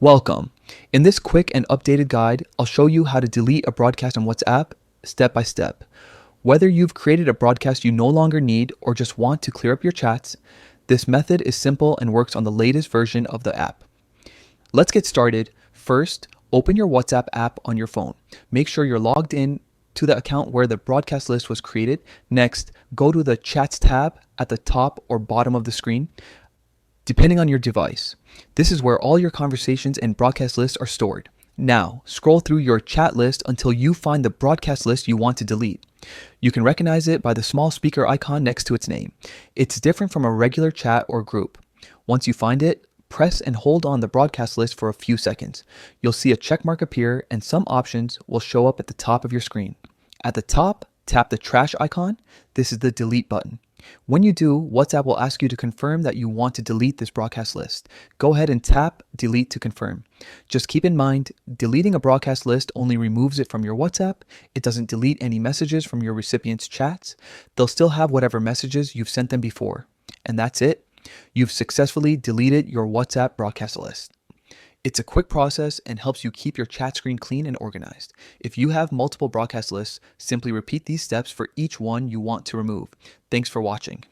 Welcome. In this quick and updated guide, I'll show you how to delete a broadcast on WhatsApp step by step. Whether you've created a broadcast you no longer need or just want to clear up your chats, this method is simple and works on the latest version of the app. Let's get started. First, open your WhatsApp app on your phone. Make sure you're logged in to the account where the broadcast list was created. Next, go to the Chats tab at the top or bottom of the screen, depending on your device. This is where all your conversations and broadcast lists are stored. Now, scroll through your chat list until you find the broadcast list you want to delete. You can recognize it by the small speaker icon next to its name. It's different from a regular chat or group. Once you find it, press and hold on the broadcast list for a few seconds. You'll see a check mark appear and some options will show up at the top of your screen. At the top, tap the trash icon. This is the delete button. When you do, WhatsApp will ask you to confirm that you want to delete this broadcast list. Go ahead and tap delete to confirm. Just keep in mind, deleting a broadcast list only removes it from your WhatsApp. It doesn't delete any messages from your recipient's chats. They'll still have whatever messages you've sent them before. And that's it. You've successfully deleted your WhatsApp broadcast list. It's a quick process and helps you keep your chat screen clean and organized. If you have multiple broadcast lists, simply repeat these steps for each one you want to remove. Thanks for watching.